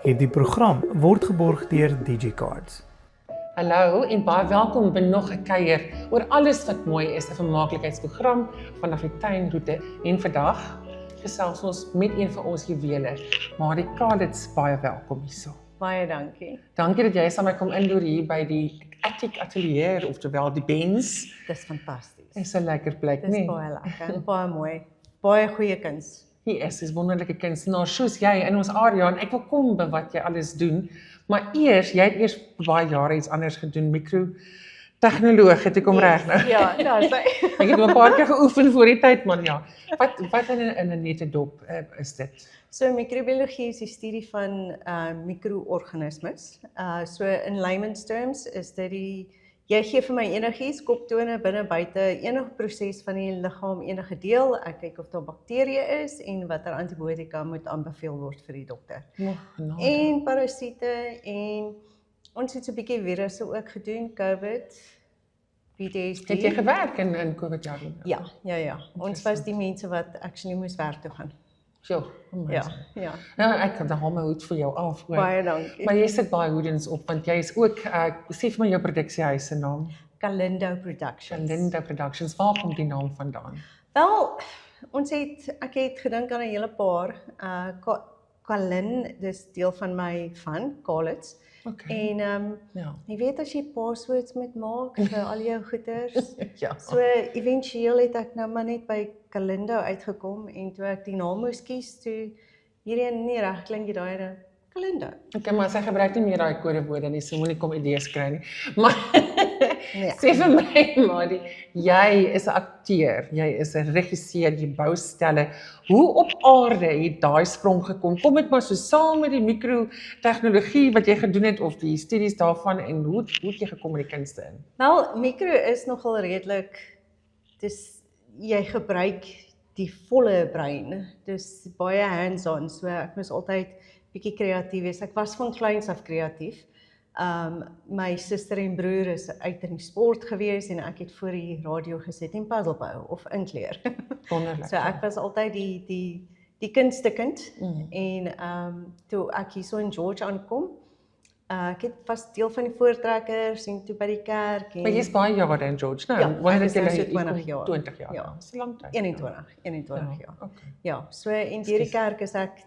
Hierdie program word geborg deur DigiCards. Hallo en baie welkom by nog 'n kuier oor alles wat mooi is, 'n vermaaklikheidsprogram vanaf die tuinroete. En vandag gesels ons met een van ons juwele, Marika, dit's baie welkom hierso. Baie dankie. Dankie dat jy saam met my kom inloer hier by die Attic Atelier, oftewel die Benz. Dis fantasties. Dis 'n lekker plek, Dis nee. baie lekker en baie mooi. Baie goeie kuns. Hier is wonderlike kunstenaars soos jy in ons area en ek wil kom by wat jy alles doen. Maar jy het eers baie jare iets anders gedoen, mikrotegnoloog, het ek kom reg nou. Ja, daar's hy. Ek het 'n paar keer geoefen voor die tyd, man, ja. Wat in 'n nette dop is dit? So microbiologie is die studie van micro-organismes. So in layman's terms is dit jy gee vir my energie, koptone binne buite enige proses van die liggaam, enige deel. Ek kyk of daar bakterieë is en watter antibiotika moet aanbeveel word vir die dokter. En parasiete en ons het so 'n bietjie virusse ook gedoen, COVID, PTSD. Het jy gewerk in COVID jare? Ja. Ons was die mense wat actually moes werk toe gaan. Ja. Nou, ek kan haal my hoed vir jou af, hoor. Baie dankie. Maar jy sit baie hoedens op, want jy is ook, sê vir my jou produksiehuis se naam. Galindo Productions. Galindo Productions, waar kom die naam vandaan? Wel, ek het gedink aan 'n hele paar. Kalin, dis deel van my van Calitz. Okay. En jy weet as jy passwords moet maak vir al jou goeders. Ja. So éventueel het ek nou maar net by Galindo uitgekom en toe ek die naam moes kies, toe hierdie nie reg klink jy daai Galindo. Okay, maar sy gebruik nie meer daai kodewoorde nie, so moenie kom idees kry nie. Maar Nee. sê vir my, Madi, jy is 'n akteur, jy is 'n regisseur, jy bou stelle. Hoe op aarde het daai sprong gekom? Kom dit maar so saam met die mikrotegnologie wat jy gedoen het of die studies daarvan en hoe het jy gekom met die kunste in? Wel, mikro is nogal redelik, jy gebruik die volle brein, dis baie hands-on, so ek moes altyd bietjie kreatief wees. Ek was van kleins af kreatief. My suster en broer is uit in die sport gewees en ek het voor die radio gesit en puzzle bou of inkleer. Wonderlik. So ek was altyd die kunstekind en toe ek hier so in George aankom, ek het was deel van die voortrekkers en toe by die kerk en Maar jy's baie jare in George, nou? Ja, Wanneer ek is het nou jy so 20 jaar. 20 jaar. Ja. Dis 'n lang tyd. 21 jaar. Okay. Ja, so in hierdie kerk is ek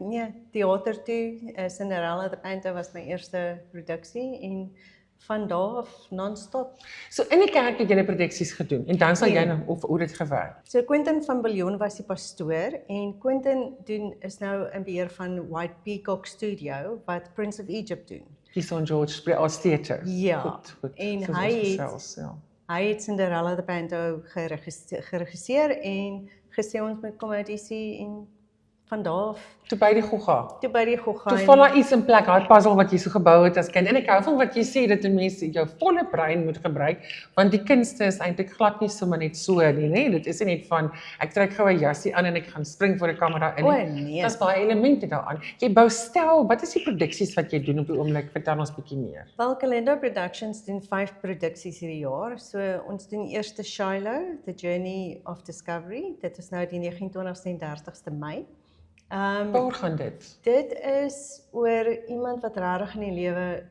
teater toe, Cinderella the Painter was my eerste produksie en van daar af non-stop. So in die kerk het jy produksies gedoen en dan sal jy nou of hoe dit gewerk. So Quentin van Biljon was die pastoor en Quentin is nou in beheer van White Peacock Studio wat Prince of Egypt doen. Hier in George as theater. Ja, Goed. en Soos hy ons het gesels, ja. Hy het Cinderella the Painter geregisseer en gesê ons moet kom audisie en van daar af Toe by die Gogga. toe by die Gogga. Toe val daar iets in plek, daai puzzle wat jy so gebou het as kind. En ek hou van wat jy sê dat 'n mens jou volle brein moet gebruik, want die kunste is eintlik glad nie sommer net so nie, né? Dit is nie net van ek trek gou 'n jassie aan en ek gaan spring voor die kamera in. Nee. Daar's baie elemente daaraan. Jy bou stel, wat is die produksies wat jy doen op die oomblik? Vertel ons bietjie meer. Wel, Galindo Productions doen 5 produksies hierdie jaar. So ons doen eers Shiloh, The Journey of Discovery. Dit is nou die 29ste en 30ste Mei. Waar gaan dit? Dit is oor iemand wat regtig in die lewe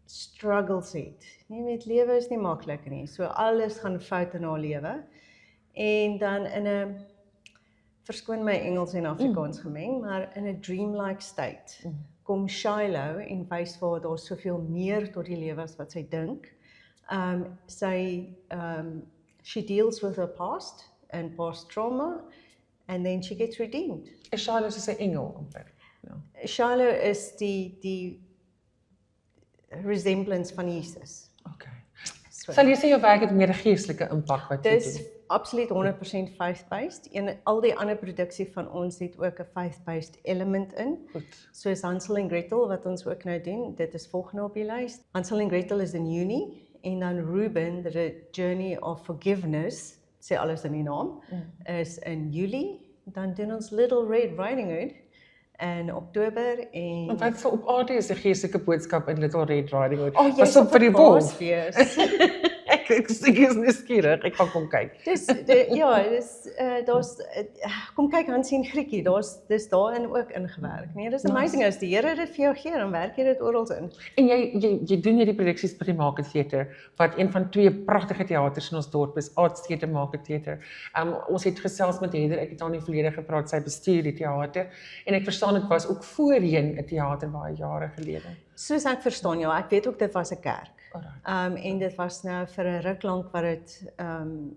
struggles het. Jy weet, lewe is nie maklik nie. So alles gaan fout in haar lewe. En dan in 'n verskoon my Engels en Afrikaans gemeng, maar in 'n dreamlike state kom Shiloh en wys vir haar daar soveel meer tot die lewe as wat sy dink. She deals with her past and past trauma and then she gets redeemed. Shiloh is 'n engel amper. Ja. Shiloh is die resemblance van Jesus. Okay. So, Sal jy sê jou werk het meer 'n geestelike impak wat jy dis doen? absoluut 100% faith-based. En al die ander produksie van ons het ook 'n faith-based element in. Goed. Soos Hansel en Gretel wat ons ook nou doen, dit is volgende op die lys. Hansel en Gretel is in Junie en dan Reuben, The Journey of Forgiveness, sê alles in die naam, is in Julie. Dan doen ons Little Red Riding Hood in Oktober en En wat so op aarde is die geestelike boodskap in Little Red Riding Hood? Oh, jy Pas op vir die wolf. wees. Ek ek is nuuskierig, ek gaan kom kyk. Kom kyk Hansie en Grietjie, dis daarin ook ingewerk. Nee, dis amazing as die Here dit vir jou gee, dan werk jy dit oral in. En jy doen hierdie produksies by die Market Theatre, wat een van 2 pragtige teaters in ons dorp is, Arts Theatre, Market Theatre. Ons het gesels met Heather, ek het aan die verlede gepraat, sy bestuur die teater, en ek verstaan dit was ook voorheen 'n teater baie jare gelede. Soos ek verstaan, ja, ek weet ook dit was 'n kerk. Alright. En dit was nou vir 'n ruk lank wat dit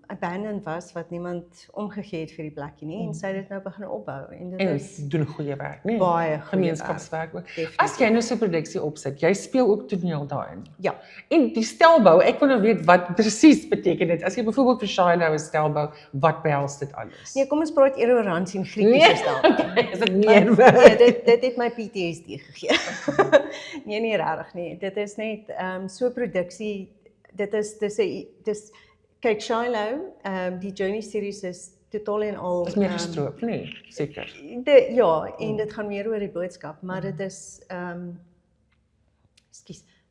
abandoned was, wat niemand omgegee het vir die plekkie nie, en sy het dit nou begin opbou. En dit En is doen goeie werk, nee? baie goeie Gemeenskapswerk ook. Definitief. As jy nou so 'n produksie opsit, jy speel ook toneel daarin. Ja. En die stelbou, ek wil nou weet wat presies beteken dit. As jy byvoorbeeld vir Shiloh 'n stelbou, wat behels dit alles? Nee, kom ons praat eerder oor Hansie en Grietjie Nee, se stel. is dit meer Nee, dit het my PTSD gegee. nee, regtig nie. Dit is net so produksie, dis kyk Shiloh, die Journey series is totaal en al Dit is meer gestroop, nee, seker. En dit gaan meer oor die boodskap, maar dit is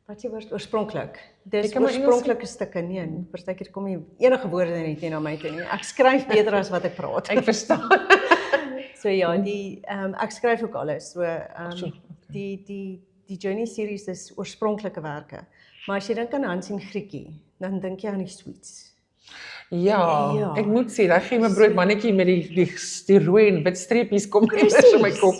wat jy woord oorspronklik. Dis oorspronklike stukke, nee, partykeer kom nie enige woorde net nie na my toe nie. Ek skryf beter as wat ek praat. Ek verstaan. So ja, ek skryf ook alles. So die Journey series is oorspronklike werke. Maar as jy dink aan Hansie en Grietjie, dan dink jy aan die sweets. Ja, ek moet sê, daai gee my broodmannetjie met die rooi en wit streepies kom in my kop.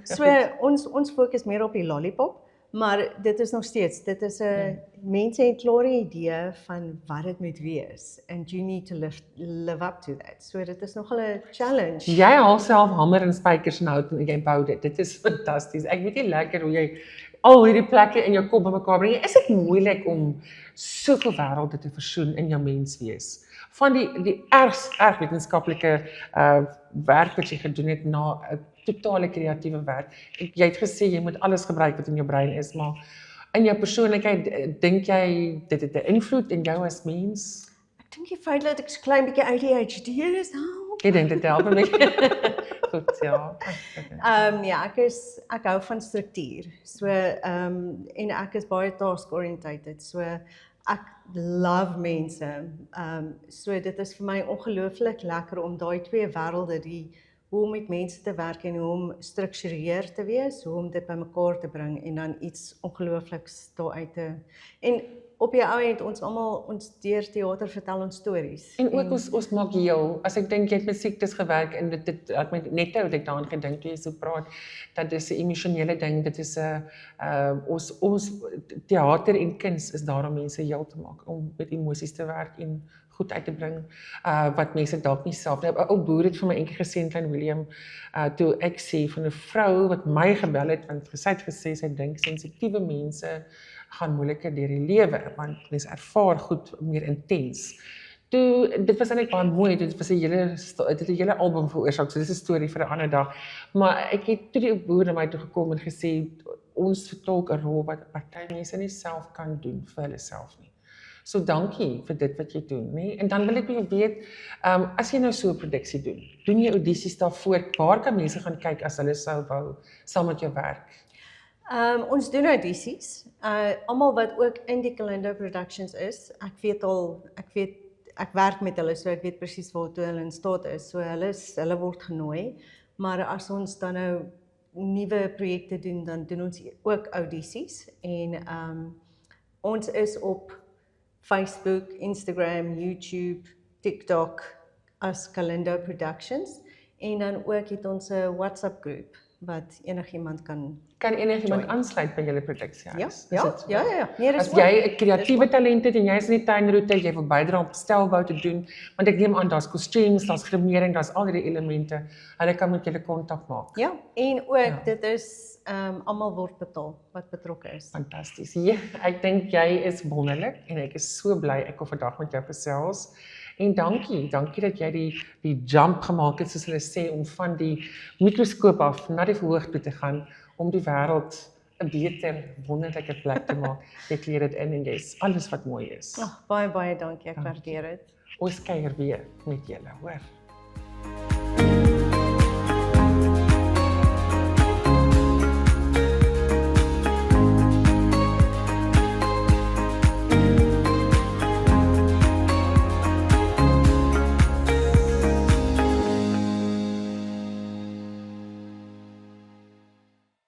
So ons fokus meer op die lollipop, maar dit is nog steeds, dit is 'n mense het klare idee van wat dit moet wees, and you need to live up to that. So dit is nogal 'n challenge. Jy haal self hamer en spykers en hout en jy bou dit. Dit is fantasties. Ek weet nie lekker hoe jy al hierdie plekke in jou kop bymekaar bring. Is dit moeilik om soveel wêrelde te versoen in jou menswees? Van die erg wetenskaplike werk wat jy gedoen het na 'n totale kreatiewe werk. Jy het gesê jy moet alles gebruik wat in jou brein is, maar in jou persoonlikheid dink jy dit het 'n invloed in jou as mens? Ek dink die feit dat ek so klein bietjie ADHD is, Ek dink dit help 'n bietjie. Goed, ja. Ja, ek hou van struktuur. So en ek is baie task oriented. So ek love mense. So dit is vir my ongelooflik lekker om daai 2 wêrelde, hoe om met mense te werk en hoe om struktureer te wees, hoe om dit bymekaar te bring en dan iets ongeloofliks daaruit te. En op die ou end ons deur teater vertel ons stories. En ook ons maak heel, as ek dink jy het met siektes gewerk en dit ek my net nou het ek daaraan gedink toe jy so praat, dat dis 'n emosionele ding, dit is 'n ons teater en kuns is daar om mense heel te maak, om met emosies te werk en goed uit te bring, wat mense dalk nie self. 'n Ou boer het vir my eendag gesê in Klein Willem, toe ek sê van 'n vrou wat my gebel het, want sy het gesê sy dink sensitiewe mense gaan moeiliker deur die lewe, want mense ervaar goed meer intens. Dit was eintlik baie mooi, dit het 'n hele album veroorsaak, so dis 'n storie vir 'n ander dag. Maar ek het toe die boer na my toe gekom en gesê, ons vertolk 'n rol wat party mense nie self kan doen vir hulle self nie. So dankie vir dit wat jy doen, nee. En dan wil ek jou weet, as jy nou so 'n produksie doen jy audisies daarvoor, waar kan mense gaan kyk as hulle sou wou saam met jou werk? Ons doen audisies. Almal wat ook in die Calendar Productions is, ek werk met hulle, so ek weet presies waartoe hulle in staat is. So hulle word genooi, maar as ons dan nou nuwe projekte doen, dan doen ons ook audisies en ons is op Facebook, Instagram, YouTube, TikTok as Calendar Productions en dan ook het ons 'n WhatsApp groep wat enigiemand kan enigiemand aansluit by julle produksiehuis? Ja. Nee, as jy 'n kreatiewe talent het en jy is in die tuinroete, jy wil bydra om stelbou te doen, want ek neem aan daar's kostuums, daar's grimering, daar's al die elemente. Hulle kan met julle kontak maak. Ja, en ook dit is almal word betaal wat betrokke is. Fantasties. Ja, ek dink jy is wonderlik en ek is so bly ek kon vandag met jou gesels. En dankie dat jy die jump gemaak het, soos hulle sê, om van die mikroskoop af na die verhoog toe te gaan, om die wêreld 'n beter, wonderlike plek te maak. Jy kleer dit in en jy's alles wat mooi is. Baie dankie, ek waardeer dit. Ons kuier weer met julle, hoor.